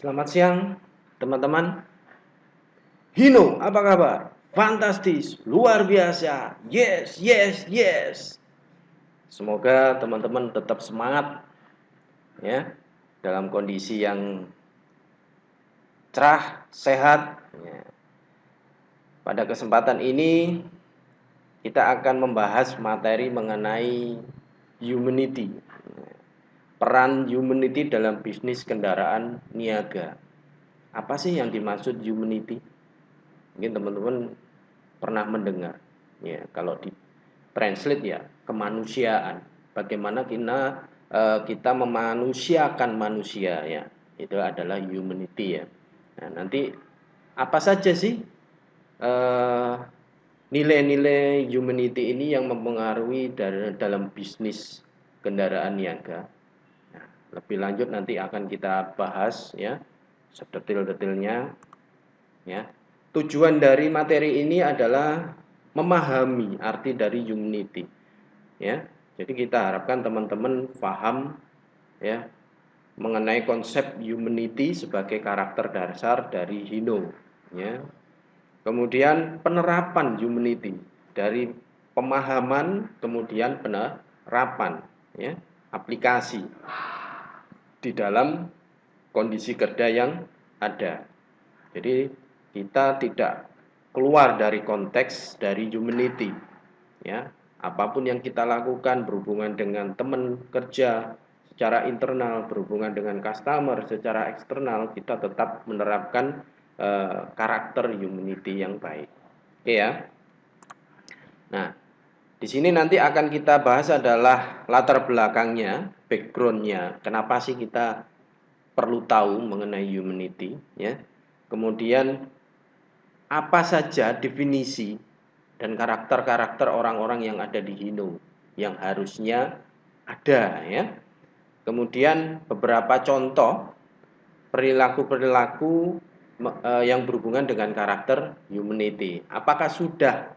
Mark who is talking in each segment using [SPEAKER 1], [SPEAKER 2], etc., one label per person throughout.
[SPEAKER 1] Selamat siang, teman-teman. Hino, apa kabar? Fantastis, luar biasa. Yes, yes, yes. Semoga teman-teman tetap semangat ya dalam kondisi yang cerah, sehat. Ya. Pada kesempatan ini kita akan membahas materi mengenai humanity. Peran humanity dalam bisnis kendaraan niaga. Apa sih yang dimaksud humanity? Mungkin teman-teman pernah mendengar ya, kalau di translate ya kemanusiaan, bagaimana kita memanusiakan manusia ya, itu adalah humanity ya. Nah, nanti apa saja sih eh, nilai-nilai humanity ini yang mempengaruhi dalam bisnis kendaraan niaga. Nah, lebih lanjut nanti akan kita bahas ya sedetil-detilnya ya. Tujuan dari materi ini adalah memahami arti dari humanity ya. Jadi kita harapkan teman-teman paham ya mengenai konsep humanity sebagai karakter dasar dari Hino ya. Kemudian penerapan humanity dari pemahaman kemudian penerapan ya, aplikasi di dalam kondisi kerja yang ada. Jadi kita tidak keluar dari konteks dari humanity ya. Apapun yang kita lakukan berhubungan dengan teman kerja secara internal, berhubungan dengan customer secara eksternal, kita tetap menerapkan karakter humanity yang baik. Oke ya. Nah, di sini nanti akan kita bahas adalah latar belakangnya, backgroundnya. Kenapa sih kita perlu tahu mengenai humanity ya. Kemudian apa saja definisi dan karakter-karakter orang-orang yang ada di Hino yang harusnya ada ya. Kemudian beberapa contoh perilaku-perilaku yang berhubungan dengan karakter humanity. Apakah sudah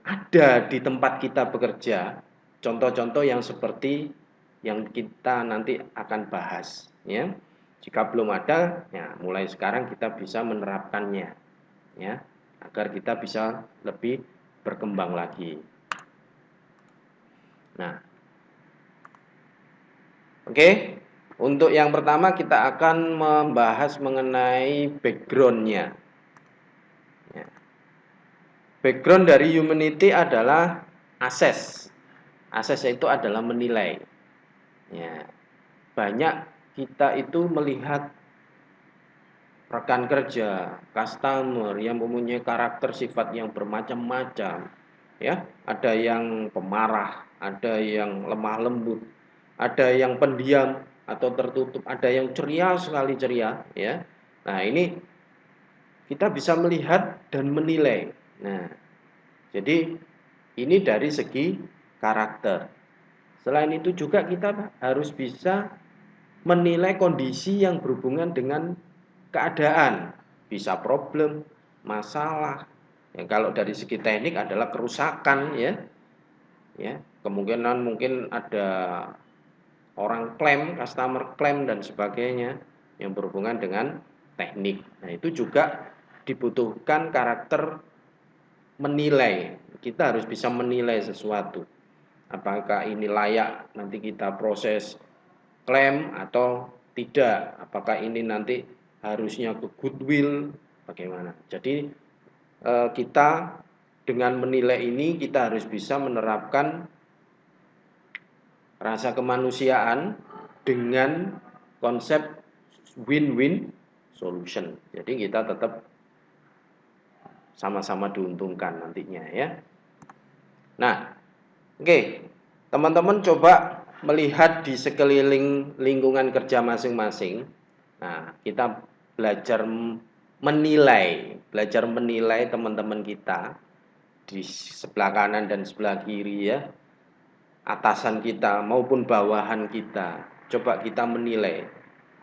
[SPEAKER 1] ada di tempat kita bekerja contoh-contoh yang seperti yang kita nanti akan bahas ya. Jika belum ada, ya mulai sekarang kita bisa menerapkannya ya, agar kita bisa lebih berkembang lagi. Nah, oke. Untuk yang pertama kita akan membahas mengenai backgroundnya. Ya. Background dari humanity adalah assess. Assess itu adalah menilai. Ya. Banyak kita itu melihat rekan kerja, customer yang mempunyai karakter sifat yang bermacam-macam. Ya, ada yang pemarah, ada yang lemah lembut, ada yang pendiam atau tertutup, ada yang ceria sekali ceria, ya. Nah, ini kita bisa melihat dan menilai. Nah, jadi ini dari segi karakter. Selain itu juga kita harus bisa menilai kondisi yang berhubungan dengan keadaan, bisa problem, masalah. Ya, kalau dari segi teknik adalah kerusakan ya. Ya, kemungkinan mungkin ada orang klaim, customer klaim dan sebagainya yang berhubungan dengan teknik. Nah, itu juga dibutuhkan karakter menilai. Kita harus bisa menilai sesuatu. Apakah ini layak nanti kita proses klaim atau tidak, apakah ini nanti harusnya ke goodwill, bagaimana. Jadi kita dengan menilai ini kita harus bisa menerapkan rasa kemanusiaan dengan konsep win-win solution. Jadi kita tetap sama-sama diuntungkan nantinya ya. Nah, oke, teman-teman coba melihat di sekeliling lingkungan kerja masing-masing. Nah, kita belajar menilai teman-teman kita di sebelah kanan dan sebelah kiri ya, atasan kita maupun bawahan kita. Coba kita menilai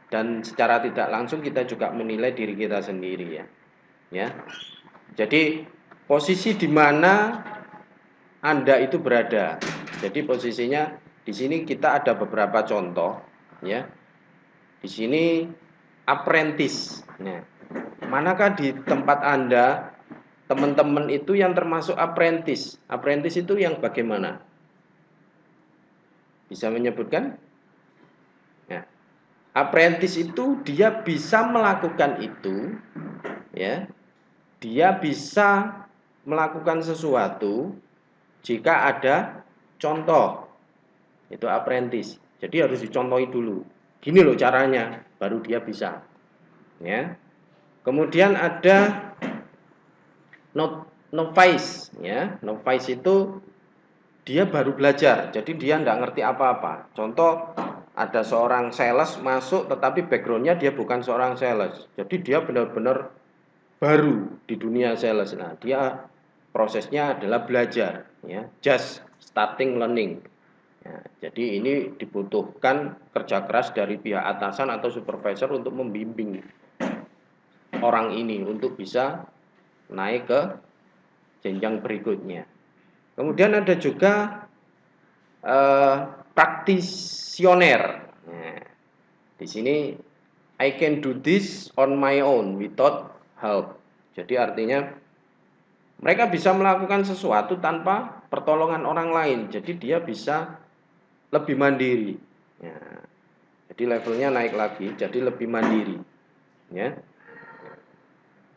[SPEAKER 1] dan secara tidak langsung kita juga menilai diri kita sendiri ya. Ya. Jadi posisi di mana Anda itu berada. Jadi posisinya di sini kita ada beberapa contoh ya. Di sini apprentice. Nah, manakah di tempat Anda teman-teman itu yang termasuk apprentice? Apprentice itu yang bagaimana? Bisa menyebutkan? Nah, apprentice itu dia bisa melakukan itu, ya. Dia bisa melakukan sesuatu jika ada contoh. Itu apprentice. Jadi harus dicontohi dulu. Gini loh caranya, baru dia bisa. Ya. Kemudian ada novice, ya. Novice itu dia baru belajar, jadi dia nggak ngerti apa-apa. Contoh, ada seorang sales masuk, tetapi backgroundnya dia bukan seorang sales. Jadi dia benar-benar baru di dunia sales. Nah, dia prosesnya adalah belajar, ya, just starting learning. Ya, jadi ini dibutuhkan kerja keras dari pihak atasan atau supervisor untuk membimbing orang ini untuk bisa naik ke jenjang berikutnya. Kemudian ada juga praktisioner. Nah, di sini I can do this on my own without help. Jadi artinya mereka bisa melakukan sesuatu tanpa pertolongan orang lain. Jadi dia bisa lebih mandiri. Ya. Jadi levelnya naik lagi, jadi lebih mandiri. Ya.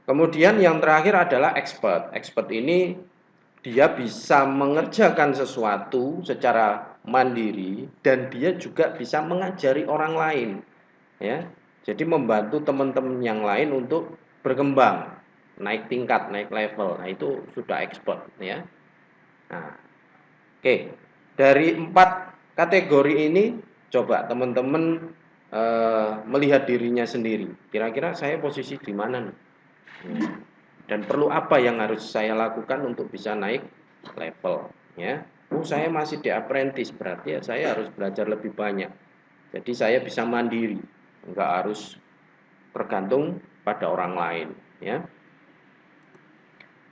[SPEAKER 1] Kemudian yang terakhir adalah expert. Expert ini dia bisa mengerjakan sesuatu secara mandiri dan dia juga bisa mengajari orang lain, ya. Jadi membantu teman-teman yang lain untuk berkembang, naik tingkat, naik level. Nah, itu sudah expert, ya. Nah, oke. Dari 4 kategori ini coba teman-teman melihat dirinya sendiri. Kira-kira saya posisi di mana nih? Dan perlu apa yang harus saya lakukan untuk bisa naik level, ya. Saya masih di apprentice, berarti ya saya harus belajar lebih banyak. Jadi saya bisa mandiri, enggak harus bergantung pada orang lain, ya.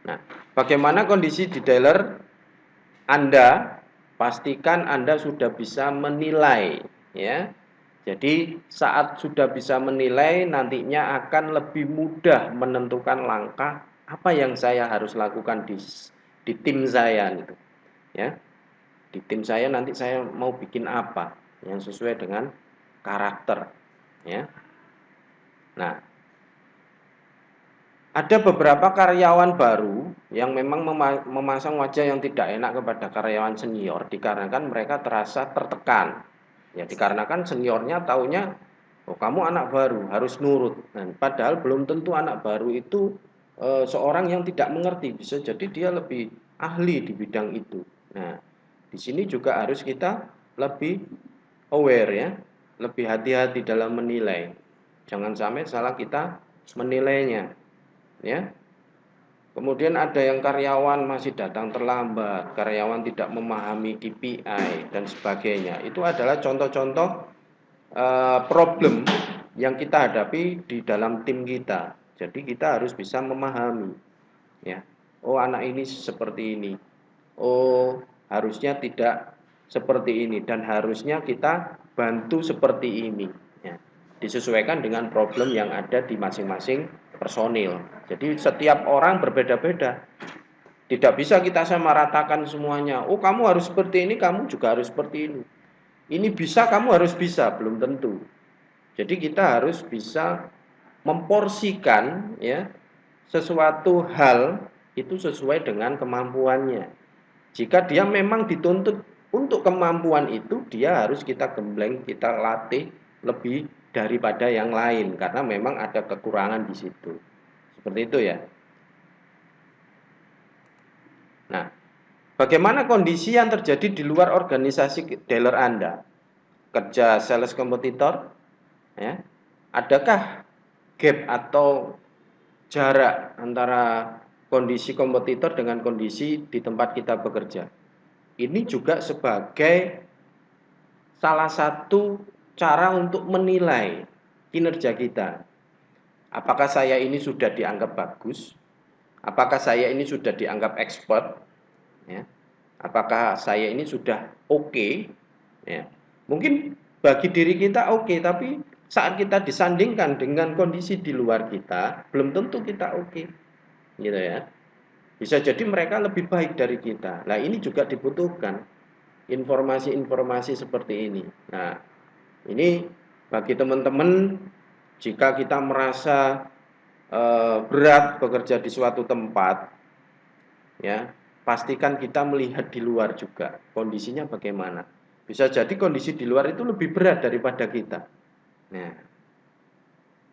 [SPEAKER 1] Nah, bagaimana kondisi di dealer Anda? Pastikan Anda sudah bisa menilai, ya. Jadi saat sudah bisa menilai, nantinya akan lebih mudah menentukan langkah apa yang saya harus lakukan di tim saya gitu. Ya. Di tim saya nanti saya mau bikin apa yang sesuai dengan karakter, ya. Nah, ada beberapa karyawan baru yang memang memasang wajah yang tidak enak kepada karyawan senior dikarenakan mereka terasa tertekan. Ya, dikarenakan seniornya taunya, oh kamu anak baru harus nurut. Nah, padahal belum tentu anak baru itu seorang yang tidak mengerti, bisa jadi dia lebih ahli di bidang itu. Nah, di sini juga harus kita lebih aware, ya, lebih hati-hati dalam menilai. Jangan sampai salah kita menilainya, ya. Kemudian ada yang karyawan masih datang terlambat, karyawan tidak memahami KPI dan sebagainya. Itu adalah contoh-contoh problem yang kita hadapi di dalam tim kita. Jadi kita harus bisa memahami, ya. Oh, anak ini seperti ini. Oh, harusnya tidak seperti ini dan harusnya kita bantu seperti ini, ya. Disesuaikan dengan problem yang ada di masing-masing personil. Jadi setiap orang berbeda-beda. Tidak bisa kita samaratakan semuanya. Oh, kamu harus seperti ini, kamu juga harus seperti ini. Ini bisa, kamu harus bisa, belum tentu. Jadi kita harus bisa memporsikan, ya, sesuatu hal itu sesuai dengan kemampuannya. Jika dia memang dituntut untuk kemampuan itu, dia harus kita gembleng, kita latih lebih daripada yang lain karena memang ada kekurangan di situ. Seperti itu, ya. Nah, bagaimana kondisi yang terjadi di luar organisasi dealer Anda? Kerja sales kompetitor, ya. Adakah gap atau jarak antara kondisi kompetitor dengan kondisi di tempat kita bekerja? Ini juga sebagai salah satu cara untuk menilai kinerja kita. Apakah saya ini sudah dianggap bagus? Apakah saya ini sudah dianggap expert? Ya. Apakah saya ini sudah oke? Ya. Mungkin bagi diri kita oke, tapi saat kita disandingkan dengan kondisi di luar kita, belum tentu kita oke, gitu ya. Bisa jadi mereka lebih baik dari kita. Nah, ini juga dibutuhkan informasi-informasi seperti ini. Nah, ini bagi teman-teman, jika kita merasa berat bekerja di suatu tempat, ya, pastikan kita melihat di luar juga kondisinya bagaimana. Bisa jadi kondisi di luar itu lebih berat daripada kita. Nah,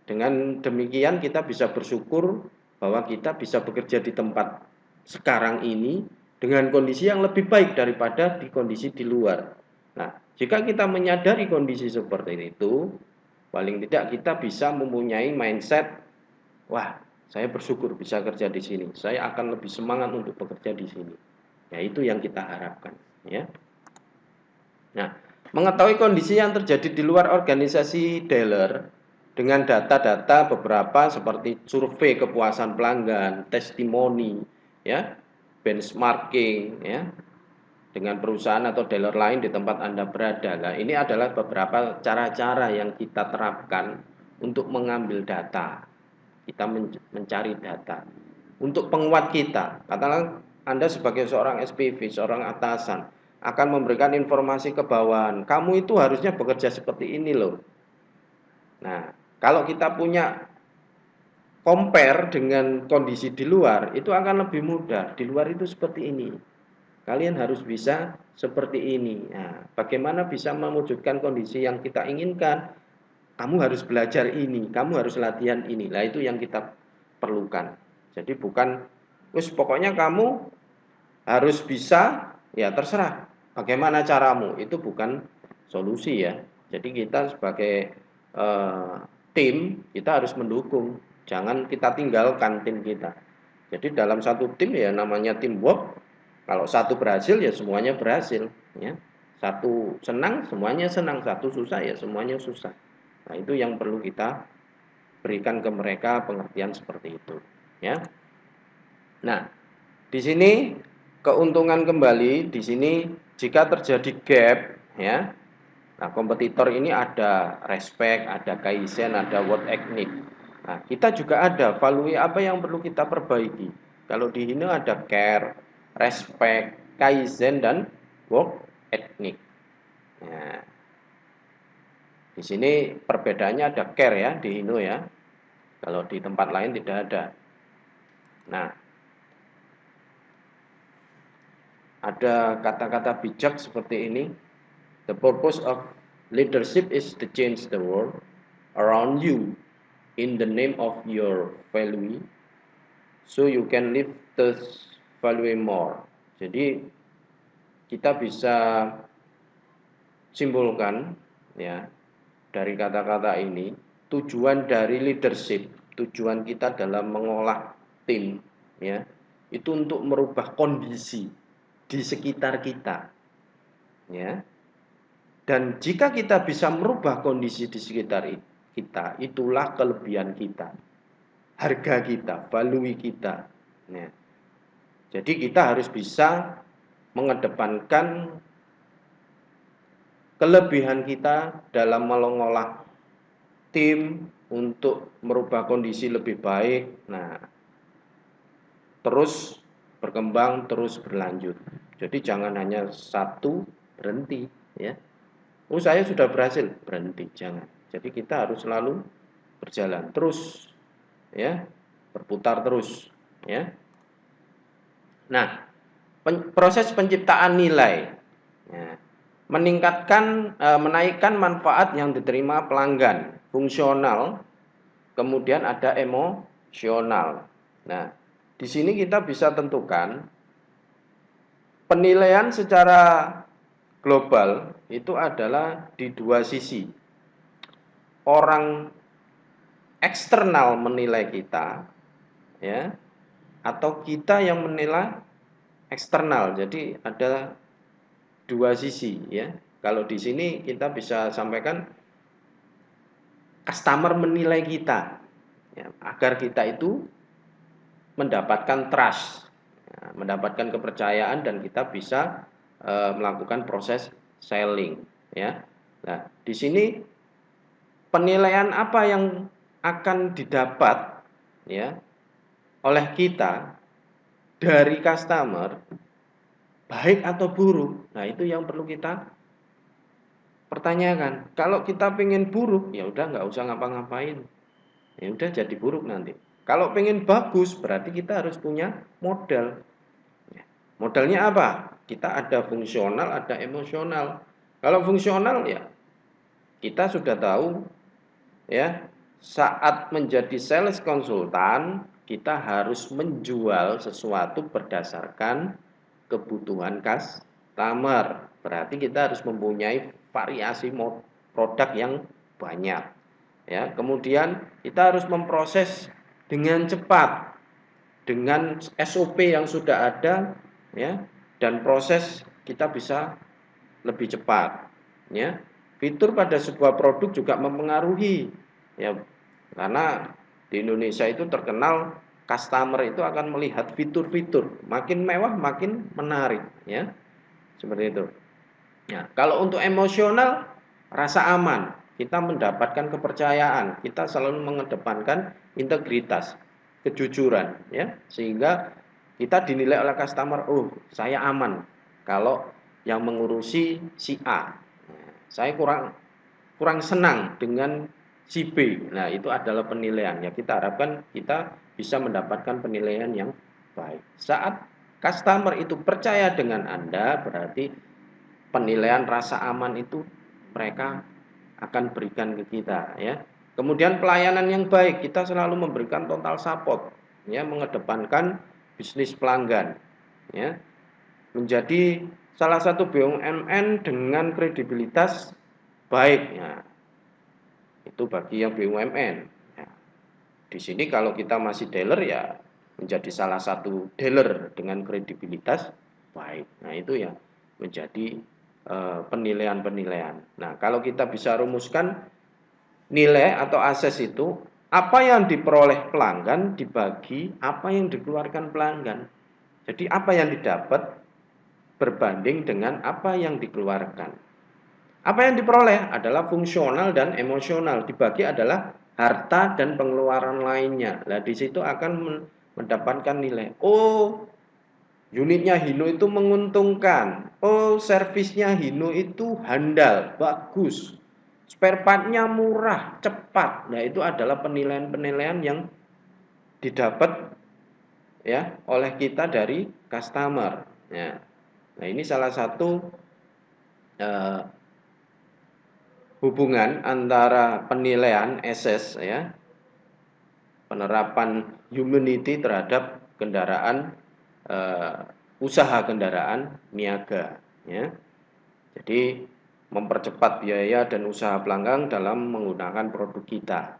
[SPEAKER 1] dengan demikian kita bisa bersyukur bahwa kita bisa bekerja di tempat sekarang ini dengan kondisi yang lebih baik daripada di kondisi di luar. Nah, jika kita menyadari kondisi seperti itu, paling tidak kita bisa mempunyai mindset, wah, saya bersyukur bisa kerja di sini. Saya akan lebih semangat untuk bekerja di sini. Ya, itu yang kita harapkan, ya. Nah, mengetahui kondisi yang terjadi di luar organisasi dealer dengan data-data beberapa seperti survei kepuasan pelanggan, testimoni, ya, benchmarking, ya, dengan perusahaan atau dealer lain di tempat Anda berada. Nah, ini adalah beberapa cara-cara yang kita terapkan untuk mengambil data. Kita mencari data. Untuk penguat kita, katakanlah Anda sebagai seorang SPV, seorang atasan, akan memberikan informasi ke bawahan, kamu itu harusnya bekerja seperti ini loh. Nah, kalau kita punya compare dengan kondisi di luar, itu akan lebih mudah. Di luar itu seperti ini. Kalian harus bisa seperti ini. Nah, bagaimana bisa mewujudkan kondisi yang kita inginkan? Kamu harus belajar ini, kamu harus latihan ini. Nah, itu yang kita perlukan. Jadi bukan, wis pokoknya kamu harus bisa, ya terserah. Bagaimana caramu? Itu bukan solusi ya. Jadi kita sebagai tim, kita harus mendukung. Jangan kita tinggalkan tim kita. Jadi dalam satu tim ya namanya teamwork. Kalau satu berhasil ya semuanya berhasil. Ya. Satu senang semuanya senang, satu susah ya semuanya susah. Nah, itu yang perlu kita berikan ke mereka pengertian seperti itu, ya. Nah, di sini keuntungan kembali di sini jika terjadi gap, ya. Nah, kompetitor ini ada respect, ada kaizen, ada work ethic. Nah, kita juga ada value apa yang perlu kita perbaiki. Kalau di sini ada care, respect, kaizen dan work ethic. Nah, di sini perbedaannya ada care ya di Hino ya. Kalau di tempat lain tidak ada. Nah, ada kata-kata bijak seperti ini. The purpose of leadership is to change the world around you in the name of your value, so you can live the value more. Jadi kita bisa simpulkan ya dari kata-kata ini, tujuan dari leadership, tujuan kita dalam mengolah tim ya, itu untuk merubah kondisi di sekitar kita. Ya. Dan jika kita bisa merubah kondisi di sekitar kita, itulah kelebihan kita. Harga kita, value kita. Ya. Jadi kita harus bisa mengedepankan kelebihan kita dalam mengolah tim untuk merubah kondisi lebih baik. Nah, terus berkembang, terus berlanjut. Jadi jangan hanya satu berhenti, ya. Oh, saya sudah berhasil, berhenti, jangan. Jadi kita harus selalu berjalan terus, ya, berputar terus, ya. Nah, proses penciptaan nilai, ya, menaikkan manfaat yang diterima pelanggan, fungsional, kemudian ada emosional. Nah, di sini kita bisa tentukan penilaian secara global itu adalah di dua sisi. Orang eksternal menilai kita, ya, atau kita yang menilai eksternal. Jadi ada dua sisi, ya. Kalau di sini kita bisa sampaikan customer menilai kita, ya, agar kita itu mendapatkan trust, ya, mendapatkan kepercayaan dan kita bisa melakukan proses selling, ya. Nah, di sini penilaian apa yang akan didapat ya oleh kita dari customer, baik atau buruk. Nah, itu yang perlu kita pertanyakan. Kalau kita pengen buruk, ya udah nggak usah ngapa-ngapain. Ya udah jadi buruk nanti. Kalau pengen bagus, berarti kita harus punya modal. Modalnya apa? Kita ada fungsional, ada emosional. Kalau fungsional ya kita sudah tahu ya, saat menjadi sales konsultan, kita harus menjual sesuatu berdasarkan kebutuhan customer. Berarti kita harus mempunyai variasi produk yang banyak. Ya, kemudian kita harus memproses dengan cepat dengan SOP yang sudah ada ya, dan proses kita bisa lebih cepat ya. Fitur pada sebuah produk juga mempengaruhi ya, karena di Indonesia itu terkenal customer itu akan melihat fitur-fitur makin mewah makin menarik ya, seperti itu ya. Kalau untuk emosional, rasa aman, kita mendapatkan kepercayaan, kita selalu mengedepankan integritas, kejujuran ya, sehingga kita dinilai oleh customer, oh saya aman kalau yang mengurusi si A, saya kurang senang dengan si B. Nah, itu adalah penilaian ya. Kita harapkan kita bisa mendapatkan penilaian yang baik. Saat customer itu percaya dengan Anda, berarti penilaian rasa aman itu mereka akan berikan ke kita ya. Kemudian pelayanan yang baik, kita selalu memberikan total support ya, mengedepankan bisnis pelanggan ya. Menjadi salah satu BUMN dengan kredibilitas baik ya. Itu bagi yang BUMN ya. Di sini kalau kita masih dealer ya menjadi salah satu dealer dengan kredibilitas baik. Nah, itu ya menjadi penilaian-penilaian. Nah, kalau kita bisa rumuskan nilai atau akses itu, apa yang diperoleh pelanggan dibagi apa yang dikeluarkan pelanggan. Jadi apa yang didapat berbanding dengan apa yang dikeluarkan. Apa yang diperoleh adalah fungsional dan emosional, dibagi adalah harta dan pengeluaran lainnya. Nah, di situ akan mendapatkan nilai. Oh, unitnya Hino itu menguntungkan. Oh, servisnya Hino itu handal, bagus. Spare part-nya murah, cepat. Nah, itu adalah penilaian-penilaian yang didapat ya oleh kita dari customer. Ya. Nah, ini salah satu hubungan antara penilaian SS ya, penerapan humanity terhadap kendaraan usaha kendaraan niaga ya. Jadi mempercepat biaya dan usaha pelanggan dalam menggunakan produk kita.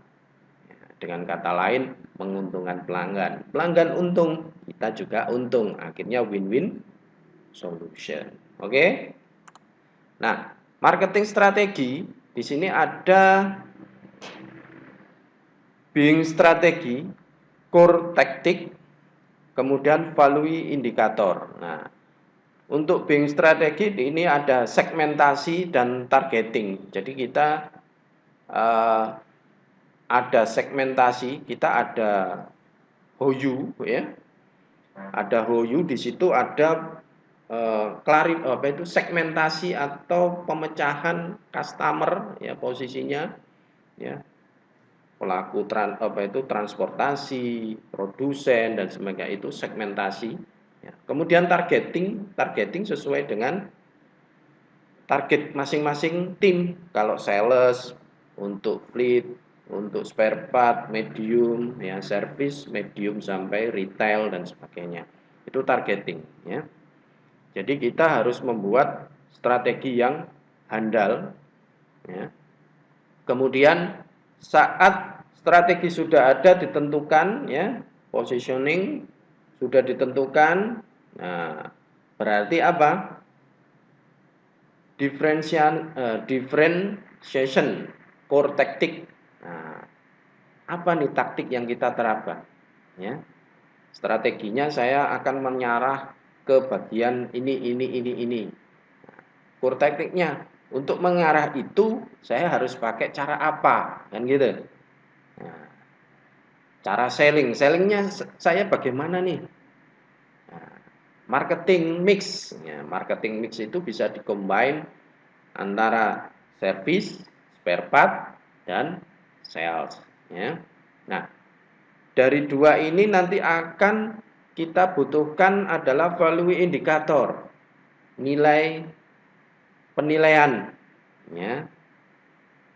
[SPEAKER 1] Ya, dengan kata lain menguntungkan pelanggan. Pelanggan untung, kita juga untung. Akhirnya win-win solution. Oke? Nah, marketing strategi di sini ada buying strategi, core tactic, kemudian value indikator. Nah, untuk buying strategi ini ada segmentasi dan targeting. Jadi kita ada segmentasi, kita ada HOYU ya. Ada HOYU, di situ ada segmentasi atau pemecahan customer ya, posisinya ya, pelaku transportasi, produsen dan sebagainya, itu segmentasi ya. Kemudian targeting sesuai dengan target masing-masing tim. Kalau sales untuk fleet, untuk spare part, medium ya, service medium sampai retail dan sebagainya. Itu targeting ya. Jadi kita harus membuat strategi yang handal ya. Kemudian saat strategi sudah ada ditentukan ya, positioning sudah ditentukan. Nah, berarti apa? Differentiation core tactic. Nah, apa nih taktik yang kita terapkan? Ya, strateginya saya akan mengarah ke bagian ini. Core tacticnya, untuk mengarah itu saya harus pakai cara apa, kan gitu. Nah, cara sellingnya saya bagaimana nih? Nah, marketing mix, ya, marketing mix itu bisa dikombin antara service, spare part, dan sales. Ya. Nah, dari dua ini nanti akan kita butuhkan adalah value indikator, nilai penilaian. Ya.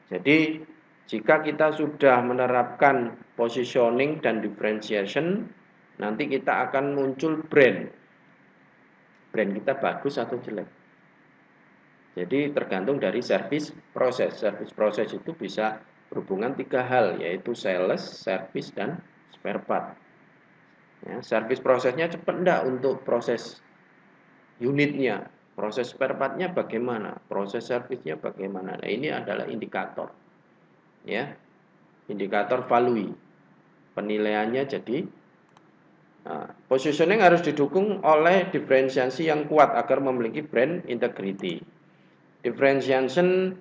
[SPEAKER 1] Jadi jika kita sudah menerapkan positioning dan differentiation, nanti kita akan muncul brand. Brand kita bagus atau jelek. Jadi tergantung dari service proses. Service proses itu bisa berhubungan 3 hal, yaitu sales, service, dan spare part. Ya, service prosesnya cepat enggak untuk proses unitnya, proses spare partnya bagaimana, proses servisnya bagaimana. Nah, ini adalah indikator. Ya, indikator value. Penilaiannya jadi positioning harus didukung oleh diferensiasi yang kuat agar memiliki brand integrity. Differentiation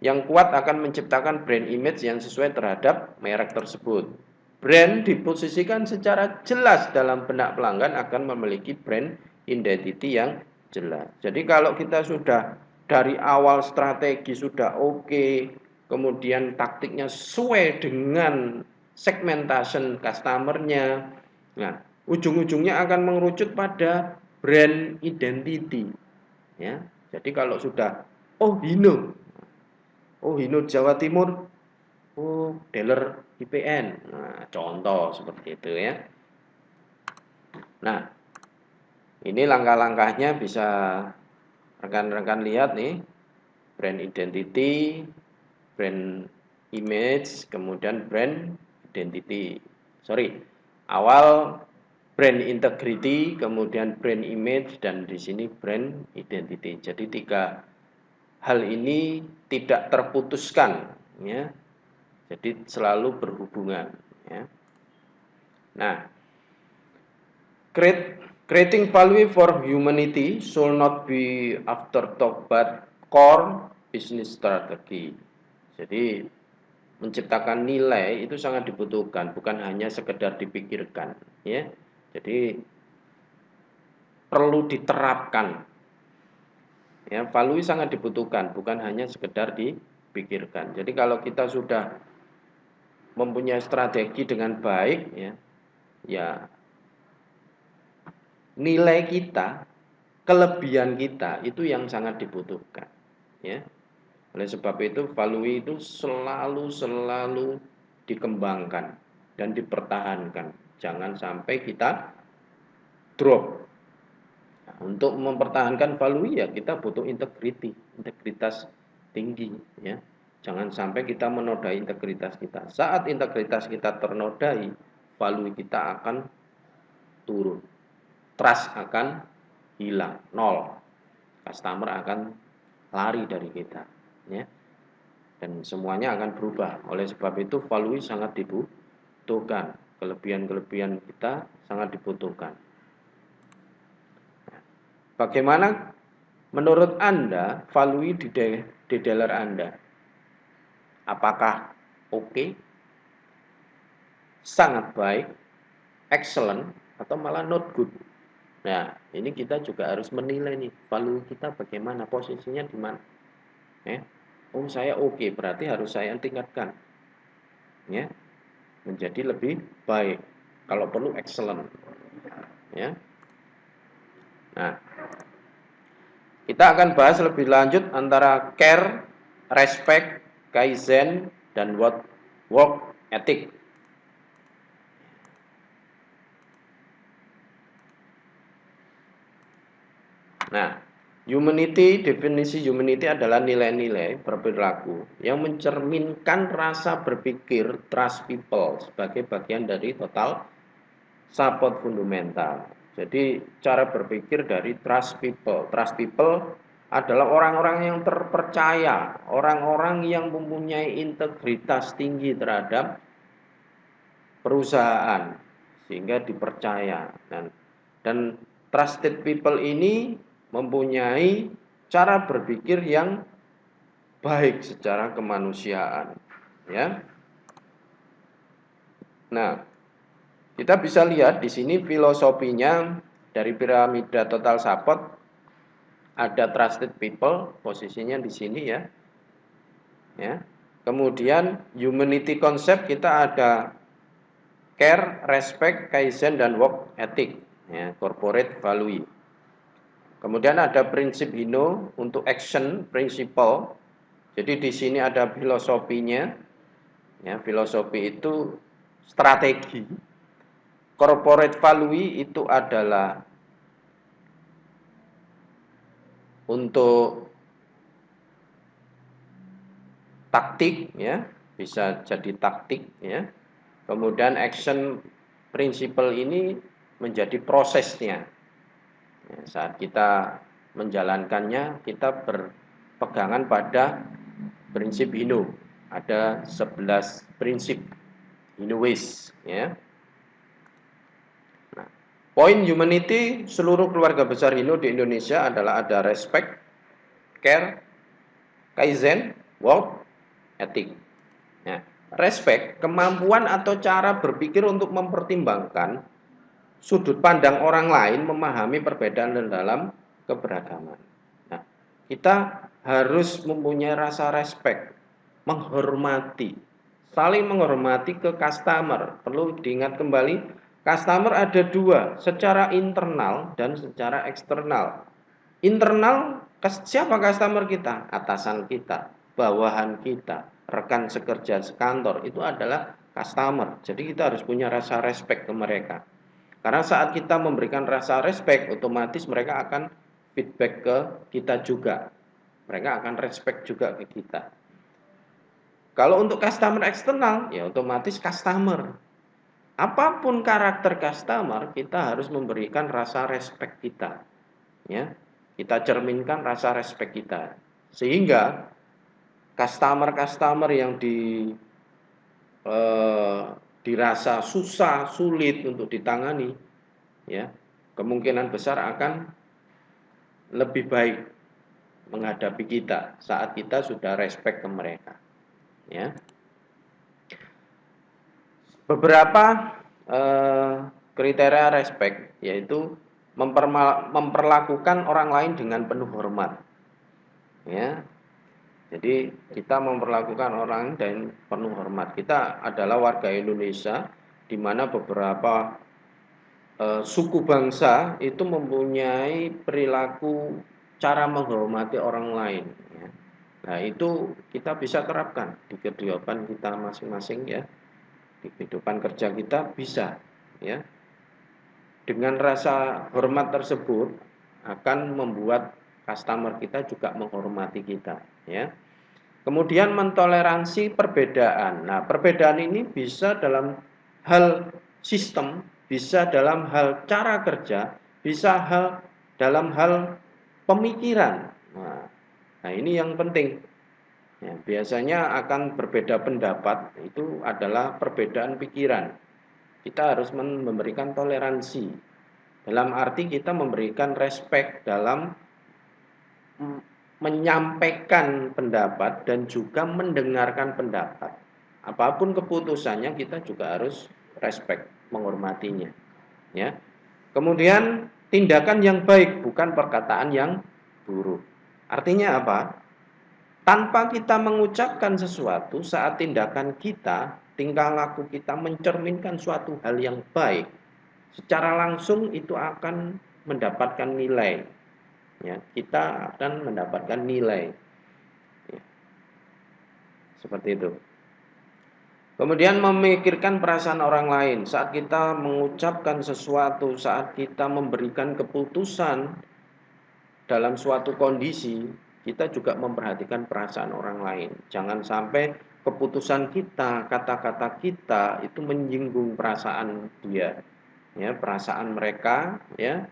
[SPEAKER 1] yang kuat akan menciptakan brand image yang sesuai terhadap merek tersebut. Brand diposisikan secara jelas dalam benak pelanggan akan memiliki brand identity yang jelas. Jadi kalau kita sudah dari awal strategi sudah oke, kemudian taktiknya sesuai dengan segmentation customer-nya, nah ujung-ujungnya akan mengerucut pada brand identity. Ya, jadi kalau sudah Hino Jawa Timur, dealer IPN, nah contoh seperti itu ya. Nah, ini langkah-langkahnya bisa rekan-rekan lihat nih, brand identity, brand image, kemudian brand identity. Awal brand integrity, kemudian brand image, dan di sini brand identity. Jadi 3 hal ini tidak terputuskan, ya. Jadi selalu berhubungan, ya. Nah, creating value for humanity should not be afterthought but core business strategy. Jadi menciptakan nilai itu sangat dibutuhkan, bukan hanya sekedar dipikirkan, ya. Jadi perlu diterapkan. Ya, value sangat dibutuhkan, bukan hanya sekedar dipikirkan. Jadi kalau kita sudah mempunyai strategi dengan baik, ya nilai kita, kelebihan kita itu yang sangat dibutuhkan, ya. Oleh sebab itu value itu selalu dikembangkan dan dipertahankan. Jangan sampai kita drop. Nah, untuk mempertahankan value ya kita butuh integritas tinggi, ya. Jangan sampai kita menodai integritas kita. Saat integritas kita ternodai, value kita akan turun. Trust akan hilang, nol. Customer akan lari dari kita, ya. Dan semuanya akan berubah. Oleh sebab itu value sangat dibutuhkan. Kelebihan-kelebihan kita sangat dibutuhkan. Bagaimana menurut Anda value di dealer Anda? Apakah oke, sangat baik, excellent, atau malah not good? Nah, ini kita juga harus menilai nih, value kita bagaimana, posisinya di mana. Ya. Oh, saya oke, berarti harus saya tingkatkan. Ya, menjadi lebih baik. Kalau perlu excellent. Ya. Nah, kita akan bahas lebih lanjut antara care, respect, kaizen, dan work ethic. Nah, definisi humanity adalah nilai-nilai berperilaku yang mencerminkan rasa berpikir trust people sebagai bagian dari total support fundamental. Jadi cara berpikir dari trust people. Trust people adalah orang-orang yang terpercaya, orang-orang yang mempunyai integritas tinggi terhadap perusahaan sehingga dipercaya. Dan trusted people ini mempunyai cara berpikir yang baik secara kemanusiaan, ya. Nah, kita bisa lihat di sini filosofinya dari piramida total support, ada trusted people, posisinya di sini ya. Ya. Kemudian humanity concept kita ada care, respect, kaizen, dan work ethic, ya, corporate value. Kemudian ada prinsip Hino untuk action principle. Jadi di sini ada filosofinya. Ya, filosofi itu strategi. Corporate value itu adalah untuk taktik, ya, bisa jadi taktik, ya. Kemudian action principle ini menjadi prosesnya. Ya, saat kita menjalankannya, kita berpegangan pada prinsip Hino. Ada 11 prinsip Hinois, ya. Nah, poin humanity seluruh keluarga besar Hino di Indonesia adalah ada respect, care, kaizen, work, ethic. Ya, respect, kemampuan atau cara berpikir untuk mempertimbangkan sudut pandang orang lain, memahami perbedaan dalam keberagaman. Nah, kita harus mempunyai rasa respect, menghormati, saling menghormati ke customer. Perlu diingat kembali, customer ada dua, secara internal dan secara eksternal. Internal, siapa customer kita? Atasan kita, bawahan kita, rekan sekerja sekantor, itu adalah customer. Jadi kita harus punya rasa respect ke mereka. Karena saat kita memberikan rasa respect, otomatis mereka akan feedback ke kita juga. Mereka akan respect juga ke kita. Kalau untuk customer eksternal, ya otomatis customer. Apapun karakter customer, kita harus memberikan rasa respect kita. Ya, kita cerminkan rasa respect kita. Sehingga customer-customer yang dirasa susah, sulit untuk ditangani, ya, kemungkinan besar akan lebih baik menghadapi kita saat kita sudah respect ke mereka, ya. Beberapa kriteria respect yaitu memperlakukan orang lain dengan penuh hormat, ya. Jadi kita memperlakukan orang dan penuh hormat. Kita adalah warga Indonesia, di mana beberapa suku bangsa itu mempunyai perilaku cara menghormati orang lain. Ya. Nah, itu kita bisa terapkan di kehidupan kita masing-masing, ya. Di kehidupan kerja kita bisa, ya. Dengan rasa hormat tersebut akan membuat customer kita juga menghormati kita, ya. Kemudian mentoleransi perbedaan. Nah, perbedaan ini bisa dalam hal sistem, bisa dalam hal cara kerja, bisa dalam hal pemikiran. Nah, ini yang penting. Ya, biasanya akan berbeda pendapat, itu adalah perbedaan pikiran. Kita harus memberikan toleransi. Dalam arti kita memberikan respect dalam menyampaikan pendapat dan juga mendengarkan pendapat. Apapun keputusannya kita juga harus respect, menghormatinya, ya. Kemudian tindakan yang baik, bukan perkataan yang buruk. Artinya apa? Tanpa kita mengucapkan sesuatu, saat tindakan kita, tingkah laku kita mencerminkan suatu hal yang baik, secara langsung itu akan mendapatkan nilai. Ya, kita akan mendapatkan nilai. Ya, seperti itu. Kemudian memikirkan perasaan orang lain. Saat kita mengucapkan sesuatu, saat kita memberikan keputusan dalam suatu kondisi, kita juga memperhatikan perasaan orang lain. Jangan sampai keputusan kita, kata-kata kita itu menyinggung perasaan dia, ya, perasaan mereka, ya.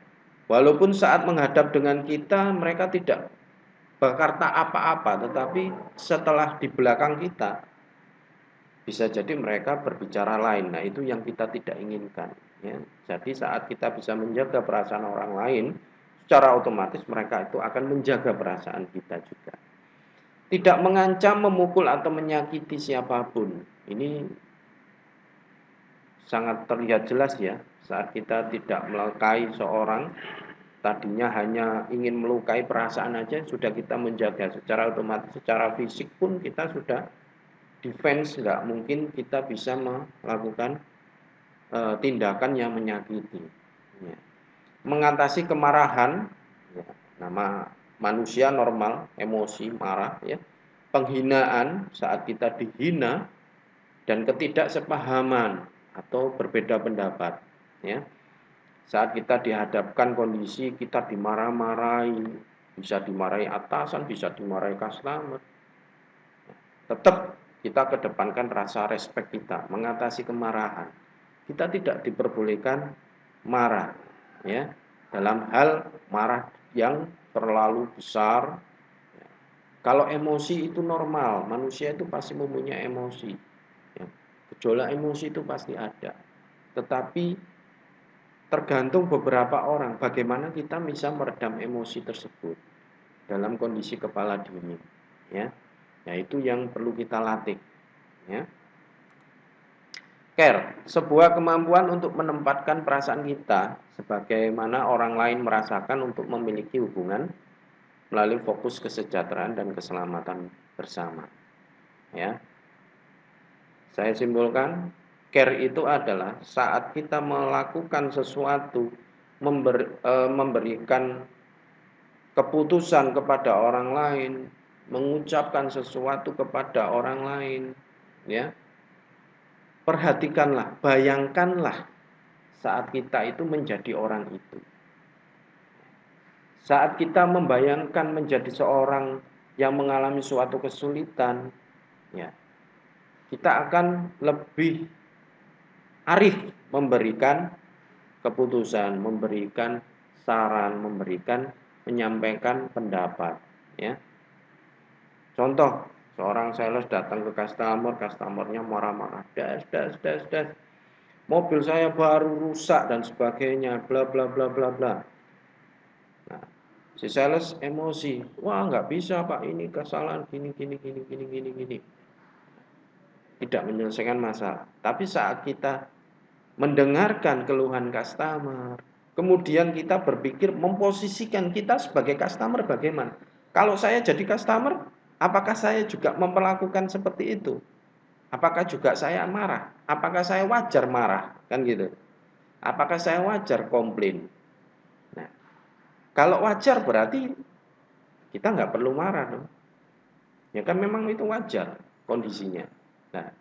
[SPEAKER 1] Walaupun saat menghadap dengan kita mereka tidak berkata apa-apa, tetapi setelah di belakang kita bisa jadi mereka berbicara lain. Nah, itu yang kita tidak inginkan, ya. Jadi saat kita bisa menjaga perasaan orang lain, secara otomatis mereka itu akan menjaga perasaan kita juga. Tidak mengancam, memukul atau menyakiti siapapun. Ini sangat terlihat jelas ya, saat kita tidak melukai seorang, tadinya hanya ingin melukai perasaan aja, sudah kita menjaga secara otomatis, secara fisik pun kita sudah defense, nggak mungkin kita bisa melakukan tindakan yang menyakiti. Ya. Mengatasi kemarahan, ya, nama manusia normal, emosi, marah, ya. Penghinaan saat kita dihina, dan ketidaksepahaman atau berbeda pendapat, ya. Saat kita dihadapkan kondisi kita dimarah-marahi, bisa dimarahi atasan, bisa dimarahi customer, tetap kita kedepankan rasa respect kita, mengatasi kemarahan. Kita tidak diperbolehkan marah, ya, dalam hal marah yang terlalu besar. Kalau emosi itu normal, manusia itu pasti mempunyai emosi, ya. Gejolak emosi itu pasti ada, tetapi tergantung beberapa orang bagaimana kita bisa meredam emosi tersebut dalam kondisi kepala dingin, ya. Nah, itu yang perlu kita latih, ya. Care, sebuah kemampuan untuk menempatkan perasaan kita sebagaimana orang lain merasakan untuk memiliki hubungan melalui fokus kesejahteraan dan keselamatan bersama. Ya, saya simpulkan, care itu adalah saat kita melakukan sesuatu, memberikan keputusan kepada orang lain, mengucapkan sesuatu kepada orang lain, ya. Perhatikanlah, bayangkanlah saat kita itu menjadi orang itu. Saat kita membayangkan menjadi seorang yang mengalami suatu kesulitan, ya, kita akan lebih arif memberikan keputusan, memberikan saran, menyampaikan pendapat, ya. Contoh, seorang sales datang ke customernya marah-marah, das. Mobil saya baru rusak dan sebagainya, bla bla bla bla bla. Nah, si sales emosi, wah nggak bisa pak, ini kesalahan gini. Tidak menyelesaikan masalah. Tapi saat kita mendengarkan keluhan customer, kemudian kita berpikir memposisikan kita sebagai customer bagaimana. Kalau saya jadi customer, apakah saya juga memperlakukan seperti itu? Apakah juga saya marah? Apakah saya wajar marah? Kan gitu. Apakah saya wajar komplain? Nah, kalau wajar berarti kita nggak perlu marah dong. Ya kan memang itu wajar kondisinya. Nah,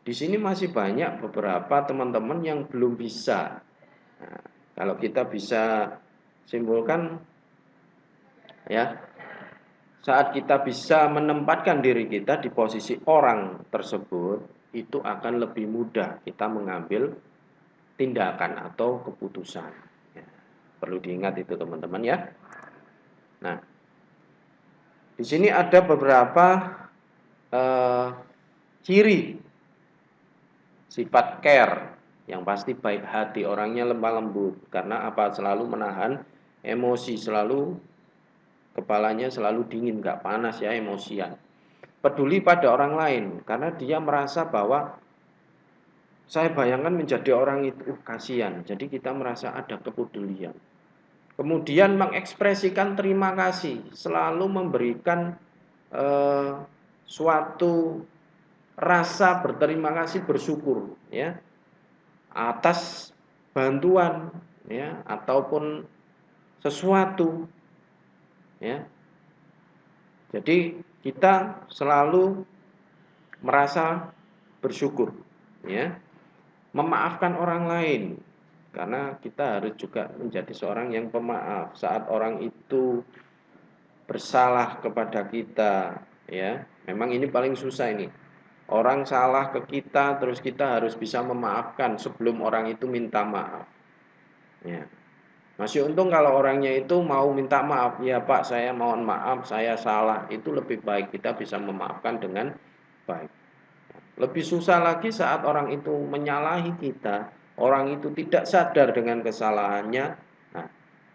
[SPEAKER 1] di sini masih banyak beberapa teman-teman yang belum bisa. Nah, kalau kita bisa simpulkan, ya, saat kita bisa menempatkan diri kita di posisi orang tersebut, itu akan lebih mudah kita mengambil tindakan atau keputusan. Ya, perlu diingat itu teman-teman ya. Nah, di sini ada beberapa ciri sifat care. Yang pasti baik hati, orangnya lemah lembut. Karena apa? Selalu menahan emosi, kepalanya selalu dingin, gak panas ya, emosian. Peduli pada orang lain, karena dia merasa bahwa saya bayangkan menjadi orang itu, kasihan. Jadi kita merasa ada kepedulian. Kemudian mengekspresikan terima kasih, selalu memberikan suatu rasa berterima kasih, bersyukur, ya, atas bantuan, ya, ataupun sesuatu, ya. Jadi kita selalu merasa bersyukur, ya. Memaafkan orang lain, karena kita harus juga menjadi seorang yang pemaaf saat orang itu bersalah kepada kita, ya. Memang ini paling susah ini. Orang salah ke kita, terus kita harus bisa memaafkan sebelum orang itu minta maaf. Ya. Masih untung kalau orangnya itu mau minta maaf, ya Pak saya mohon maaf, saya salah. Itu lebih baik kita bisa memaafkan dengan baik. Lebih susah lagi saat orang itu menyalahi kita, orang itu tidak sadar dengan kesalahannya. Nah,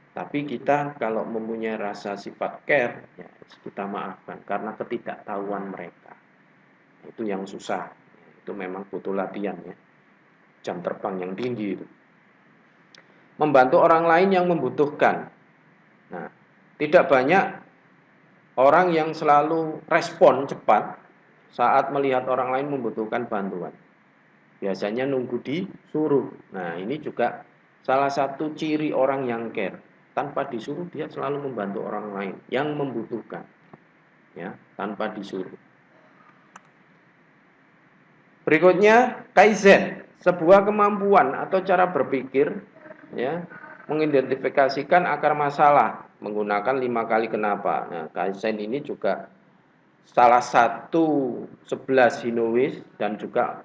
[SPEAKER 1] Tapi kita kalau mempunyai rasa sifat care, ya kita maafkan karena ketidaktahuan mereka. Itu yang susah. Itu memang butuh latihan ya. Jam terbang yang tinggi itu. Membantu orang lain yang membutuhkan. Nah, tidak banyak orang yang selalu respon cepat saat melihat orang lain membutuhkan bantuan. Biasanya nunggu disuruh. Nah, ini juga salah satu ciri orang yang care. Tanpa disuruh dia selalu membantu orang lain yang membutuhkan. Ya, tanpa disuruh. Berikutnya, kaizen, sebuah kemampuan atau cara berpikir ya, mengidentifikasikan akar masalah menggunakan 5 kali kenapa. Nah, kaizen ini juga salah satu 11 Hinois dan juga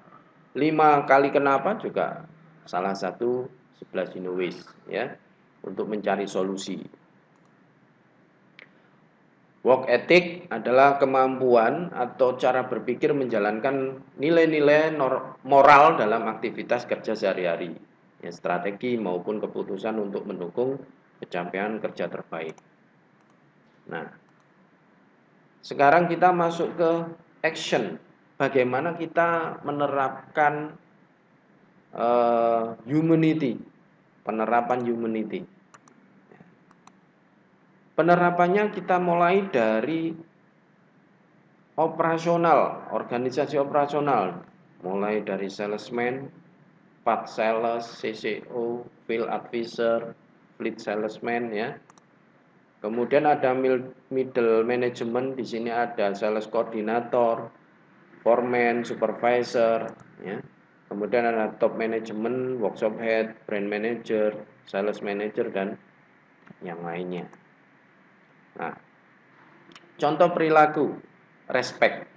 [SPEAKER 1] 5 kali kenapa juga salah satu 11 Hinois ya, untuk mencari solusi. Work ethic adalah kemampuan atau cara berpikir menjalankan nilai-nilai moral dalam aktivitas kerja sehari-hari, ya, strategi maupun keputusan untuk mendukung pencapaian kerja terbaik. Nah, sekarang kita masuk ke action. Bagaimana kita menerapkan humanity, penerapan humanity. Penerapannya kita mulai dari operasional, organisasi operasional, mulai dari salesman, part sales, CCO, field advisor, fleet salesman ya. Kemudian ada middle management, di sini ada sales coordinator, foreman, supervisor ya. Kemudian ada top management, workshop head, brand manager, sales manager dan yang lainnya. Nah, contoh perilaku, respect.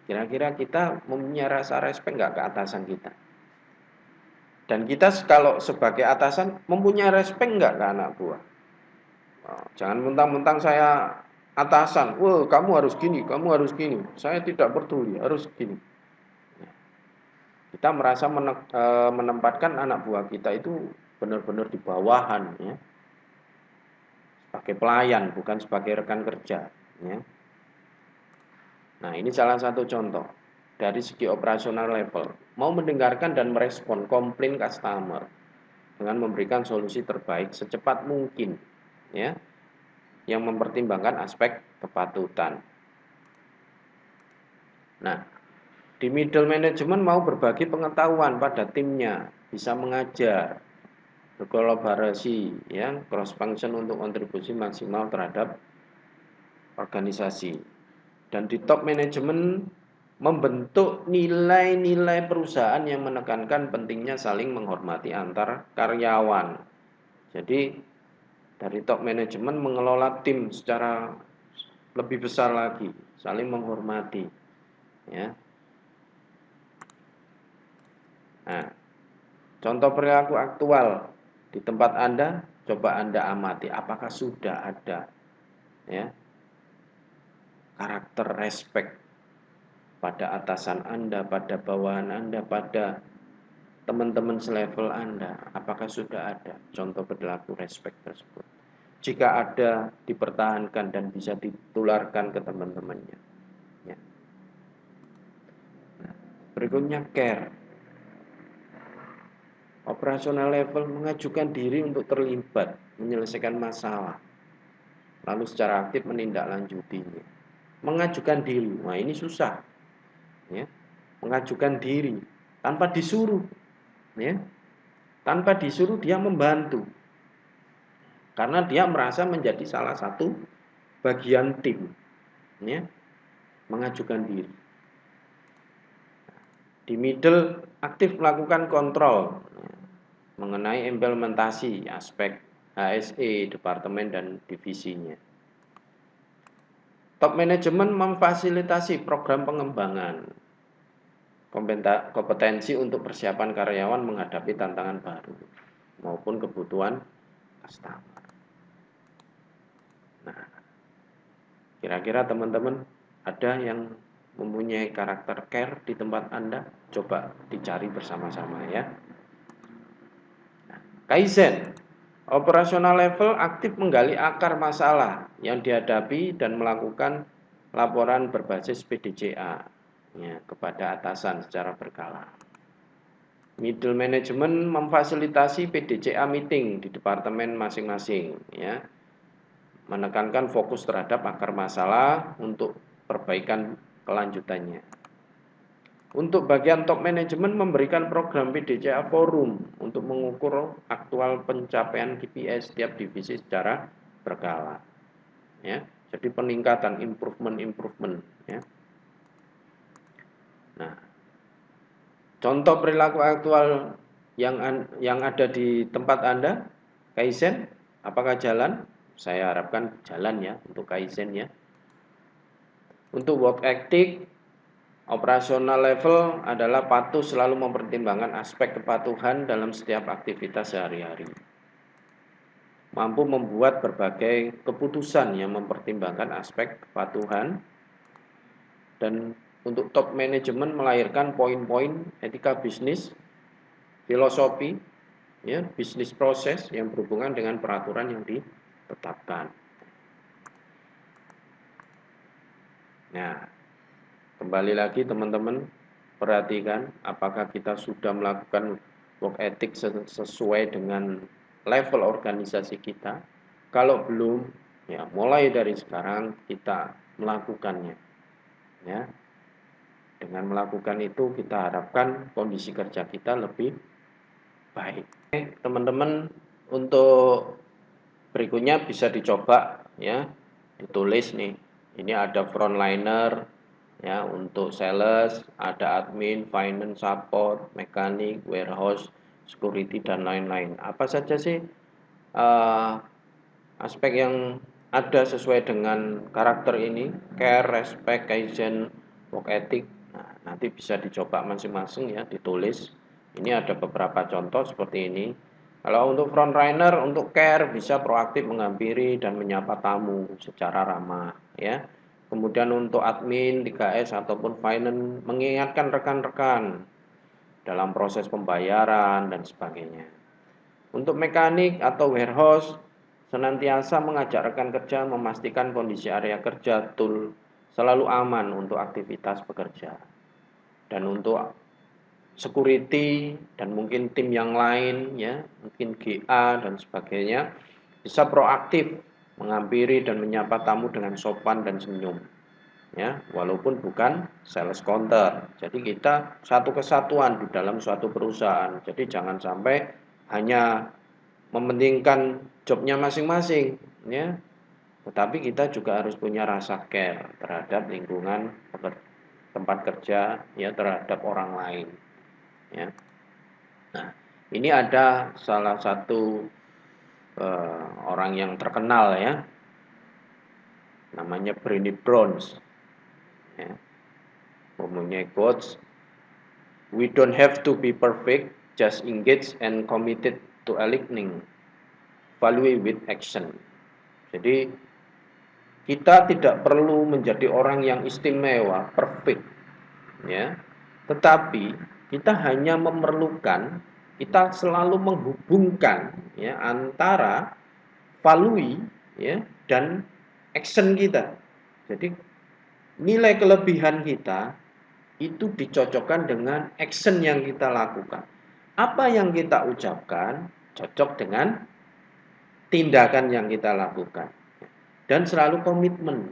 [SPEAKER 1] Kira-kira kita mempunyai rasa respect nggak ke atasan kita? Dan kita kalau sebagai atasan mempunyai respect nggak ke anak buah? Jangan mentang-mentang saya atasan, wah kamu harus gini, kamu harus gini. Saya tidak peduli, harus gini. Kita merasa menempatkan anak buah kita itu benar-benar di bawahan ya. Sebagai pelayan, bukan sebagai rekan kerja ya. Nah, ini salah satu contoh dari segi operasional level. Mau mendengarkan dan merespon komplain customer dengan memberikan solusi terbaik secepat mungkin ya, yang mempertimbangkan aspek kepatutan. Nah, di middle management mau berbagi pengetahuan pada timnya, bisa mengajar, berkolaborasi ya, cross function untuk kontribusi maksimal terhadap organisasi. Dan di top management membentuk nilai-nilai perusahaan yang menekankan pentingnya saling menghormati antar karyawan. Jadi dari top management mengelola tim secara lebih besar lagi, saling menghormati ya. Nah, contoh perilaku aktual di tempat Anda, coba Anda amati apakah sudah ada ya karakter respect pada atasan Anda, pada bawahan Anda, pada teman-teman selevel Anda. Apakah sudah ada contoh perilaku respect tersebut? Jika ada, dipertahankan dan bisa ditularkan ke teman-temannya ya. Nah, berikutnya care. Operasional level mengajukan diri untuk terlibat menyelesaikan masalah, lalu secara aktif menindaklanjutinya. Mengajukan diri, nah ini susah ya. Mengajukan diri tanpa disuruh ya. Tanpa disuruh dia membantu, karena dia merasa menjadi salah satu bagian tim ya. Mengajukan diri. Di middle aktif melakukan kontrol ya, mengenai implementasi aspek HSE, departemen dan divisinya. Top manajemen memfasilitasi program pengembangan kompetensi untuk persiapan karyawan menghadapi tantangan baru maupun kebutuhan customer. Nah, kira-kira teman-teman ada yang mempunyai karakter care di tempat Anda? Coba dicari bersama-sama ya. Nah, Kaizen Operasional level aktif menggali akar masalah yang dihadapi dan melakukan laporan berbasis PDCA ya, kepada atasan secara berkala. Middle management memfasilitasi PDCA meeting di departemen masing-masing ya. Menekankan fokus terhadap akar masalah untuk perbaikan kelanjutannya. Untuk bagian top management memberikan program PDCA forum untuk mengukur aktual pencapaian KPI setiap divisi secara berkala. Ya, jadi peningkatan improvement ya. Nah, contoh perilaku aktual yang ada di tempat Anda, Kaizen, apakah jalan? Saya harapkan jalan ya untuk Kaizen ya. Untuk work ethic, operasional level adalah patuh selalu mempertimbangkan aspek kepatuhan dalam setiap aktivitas sehari-hari. Mampu membuat berbagai keputusan yang mempertimbangkan aspek kepatuhan. Dan untuk top management melahirkan poin-poin etika bisnis, filosofi, ya, bisnis proses yang berhubungan dengan peraturan yang ditetapkan. Nah, kembali lagi teman-teman, perhatikan apakah kita sudah melakukan work ethic sesuai dengan level organisasi kita. Kalau belum, ya mulai dari sekarang kita melakukannya. Ya. Dengan melakukan itu kita harapkan kondisi kerja kita lebih baik. Oke, teman-teman, untuk berikutnya bisa dicoba ya, ditulis nih. Ini ada frontliner ya, untuk sales, ada admin, finance, support, mekanik, warehouse, security dan lain-lain. Apa saja sih aspek yang ada sesuai dengan karakter ini? Care, respect, kaizen, work ethic. Nah, nanti bisa dicoba masing-masing ya, ditulis. Ini ada beberapa contoh seperti ini. Kalau untuk frontliner, untuk care bisa proaktif menghampiri dan menyapa tamu secara ramah ya. Kemudian untuk admin, 3S ataupun finance mengingatkan rekan-rekan dalam proses pembayaran dan sebagainya. Untuk mekanik atau warehouse senantiasa mengajak rekan kerja memastikan kondisi area kerja tool selalu aman untuk aktivitas bekerja. Dan untuk security dan mungkin tim yang lain ya, mungkin GA dan sebagainya bisa proaktif menghampiri dan menyapa tamu dengan sopan dan senyum ya, walaupun bukan sales counter. Jadi kita satu kesatuan di dalam suatu perusahaan. Jadi jangan sampai hanya mementingkan jobnya masing-masing ya, tetapi kita juga harus punya rasa care terhadap lingkungan tempat kerja ya, terhadap orang lain. Ya. Nah, ini ada salah satu orang yang terkenal ya, namanya Brené Brown. Ya. Mempunyai quotes, "We don't have to be perfect, just engage and committed to aligning value with action." Jadi kita tidak perlu menjadi orang yang istimewa, perfect, ya. Tetapi kita hanya memerlukan, kita selalu menghubungkan ya antara value ya dan action kita. Jadi nilai kelebihan kita itu dicocokkan dengan action yang kita lakukan. Apa yang kita ucapkan cocok dengan tindakan yang kita lakukan. Dan selalu komitmen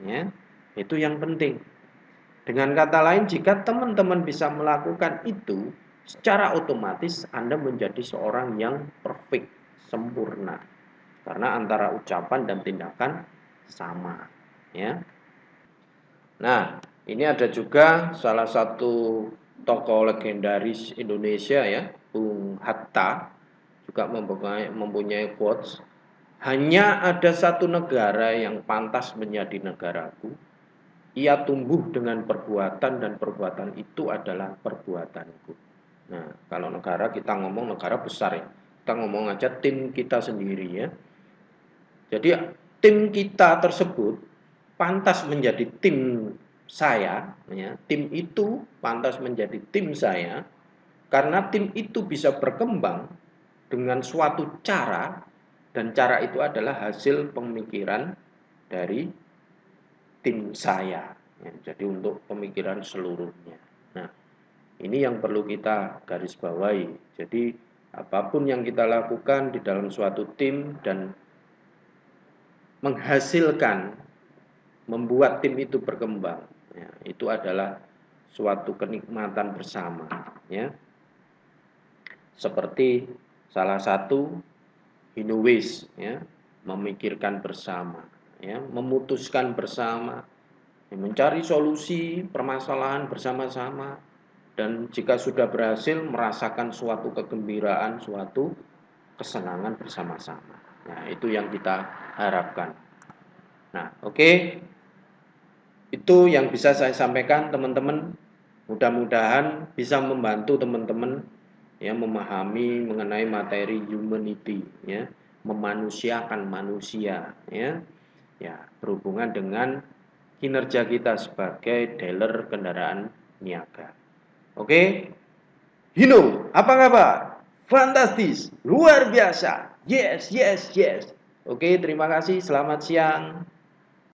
[SPEAKER 1] ya. Itu yang penting. Dengan kata lain, jika teman-teman bisa melakukan itu, secara otomatis Anda menjadi seorang yang perfect, sempurna. Karena antara ucapan dan tindakan sama, ya. Nah, ini ada juga salah satu tokoh legendaris Indonesia ya, Bung Hatta, juga mempunyai quotes, "Hanya ada satu negara yang pantas menjadi negaraku. Ia tumbuh dengan perbuatan dan perbuatan itu adalah perbuatanku." Nah, kalau negara kita ngomong negara besar ya. Kita ngomong aja tim kita sendiri ya. Jadi tim kita tersebut pantas menjadi tim saya ya. Tim itu pantas menjadi tim saya karena tim itu bisa berkembang dengan suatu cara, dan cara itu adalah hasil pemikiran dari tim saya. Ya, jadi untuk pemikiran seluruhnya. Nah, ini yang perlu kita garis bawahi. Jadi apapun yang kita lakukan di dalam suatu tim dan menghasilkan, membuat tim itu berkembang, ya, itu adalah suatu kenikmatan bersama, ya. Seperti salah satu Hinois, ya, memikirkan bersama, ya, memutuskan bersama, ya, mencari solusi permasalahan bersama-sama, dan jika sudah berhasil merasakan suatu kegembiraan, suatu kesenangan bersama-sama. Nah, itu yang kita harapkan. Nah, oke. Itu yang bisa saya sampaikan, teman-teman. Mudah-mudahan bisa membantu teman-teman ya memahami mengenai materi humanity, ya, memanusiakan manusia, ya. Ya, berhubungan dengan kinerja kita sebagai dealer kendaraan niaga. Oke? Hino, apa kabar? Fantastis, luar biasa. Yes, yes, yes. Oke, terima kasih. Selamat siang.